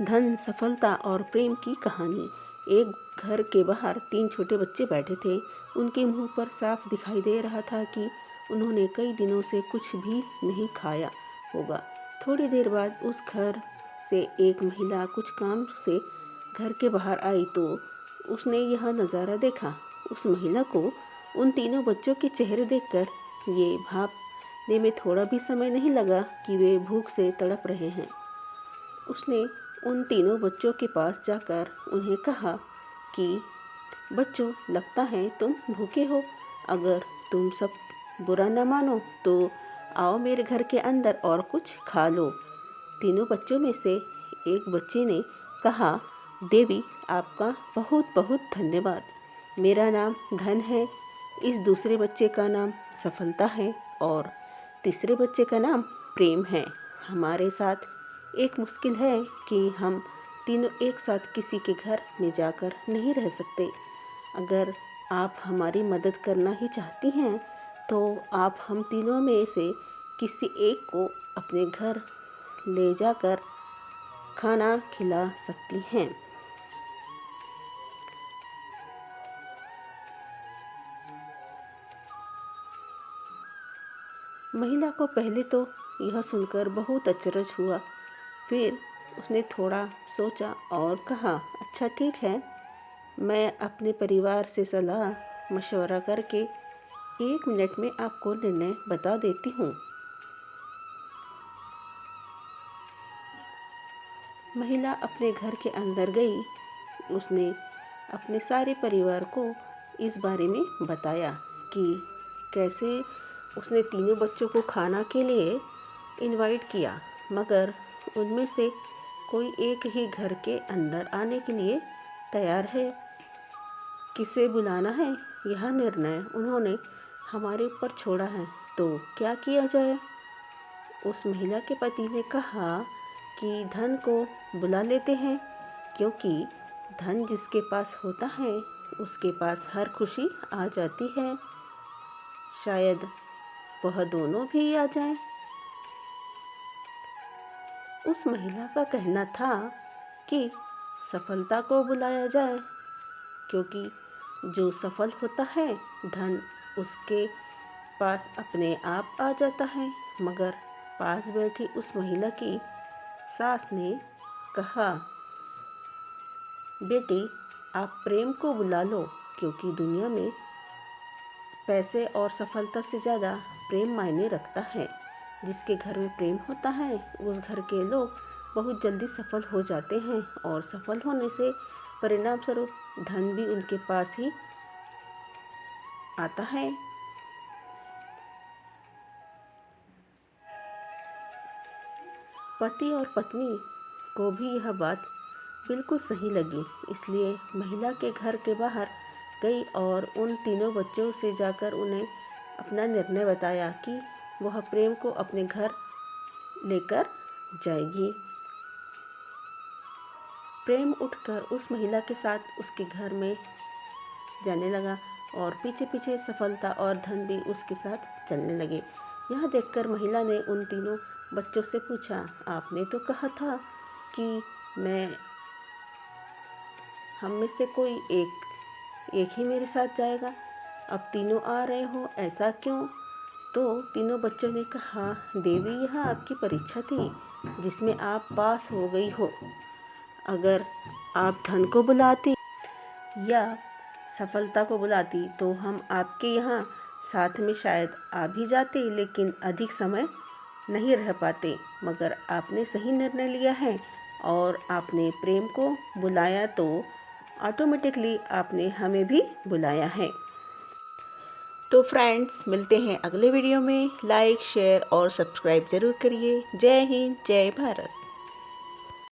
धन, सफलता और प्रेम की कहानी। एक घर के बाहर 3 छोटे बच्चे बैठे थे। उनके मुंह पर साफ दिखाई दे रहा था कि उन्होंने कई दिनों से कुछ भी नहीं खाया होगा। थोड़ी देर बाद उस घर से एक महिला कुछ काम से घर के बाहर आई तो उसने यह नज़ारा देखा। उस महिला को उन तीनों बच्चों के चेहरे देखकर ये भापने में थोड़ा भी समय नहीं लगा कि वे भूख से तड़प रहे हैं। उसने उन तीनों बच्चों के पास जाकर उन्हें कहा कि बच्चों, लगता है तुम भूखे हो। अगर तुम सब बुरा न मानो तो आओ मेरे घर के अंदर और कुछ खा लो। तीनों बच्चों में से एक बच्चे ने कहा, देवी, आपका बहुत बहुत धन्यवाद। मेरा नाम धन है। इस दूसरे बच्चे का नाम सफलता है और तीसरे बच्चे का नाम प्रेम है। हमारे साथ एक मुश्किल है कि हम तीनों एक साथ किसी के घर में जाकर नहीं रह सकते। अगर आप हमारी मदद करना ही चाहती हैं तो आप हम तीनों में से किसी एक को अपने घर ले जाकर खाना खिला सकती हैं। महिला को पहले तो यह सुनकर बहुत अचरज हुआ। फिर उसने थोड़ा सोचा और कहा, अच्छा ठीक है, मैं अपने परिवार से सलाह मशवरा करके 1 मिनट में आपको निर्णय बता देती हूँ। महिला अपने घर के अंदर गई। उसने अपने सारे परिवार को इस बारे में बताया कि कैसे उसने तीनों बच्चों को खाना के लिए इनवाइट किया, मगर उनमें से कोई एक ही घर के अंदर आने के लिए तैयार है। किसे बुलाना है, यह निर्णय उन्होंने हमारे ऊपर छोड़ा है, तो क्या किया जाए? उस महिला के पति ने कहा कि धन को बुला लेते हैं, क्योंकि धन जिसके पास होता है उसके पास हर खुशी आ जाती है। शायद वह दोनों भी आ जाएं। उस महिला का कहना था कि सफलता को बुलाया जाए, क्योंकि जो सफल होता है धन उसके पास अपने आप आ जाता है। मगर पास बैठी उस महिला की सास ने कहा, बेटी, आप प्रेम को बुला लो, क्योंकि दुनिया में पैसे और सफलता से ज़्यादा प्रेम मायने रखता है। जिसके घर में प्रेम होता है उस घर के लोग बहुत जल्दी सफल हो जाते हैं और सफल होने से परिणाम स्वरूप धन भी उनके पास ही आता है। पति और पत्नी को भी यह बात बिल्कुल सही लगी, इसलिए महिला के घर के बाहर गई और उन तीनों बच्चों से जाकर उन्हें अपना निर्णय बताया कि वह प्रेम को अपने घर लेकर जाएगी। प्रेम उठकर उस महिला के साथ उसके घर में जाने लगा और पीछे पीछे सफलता और धन भी उसके साथ चलने लगे। यह देखकर महिला ने उन तीनों बच्चों से पूछा, आपने तो कहा था कि हम में से कोई एक ही मेरे साथ जाएगा, अब तीनों आ रहे हो, ऐसा क्यों? तो तीनों बच्चों ने कहा, देवी, यह आपकी परीक्षा थी जिसमें आप पास हो गई हो। अगर आप धन को बुलाती या सफलता को बुलाती तो हम आपके यहाँ साथ में शायद आ भी जाते, लेकिन अधिक समय नहीं रह पाते। मगर आपने सही निर्णय लिया है और आपने प्रेम को बुलाया, तो ऑटोमेटिकली आपने हमें भी बुलाया है। तो फ्रेंड्स, मिलते हैं अगले वीडियो में। लाइक, शेयर और सब्सक्राइब ज़रूर करिए। जय हिंद, जय भारत।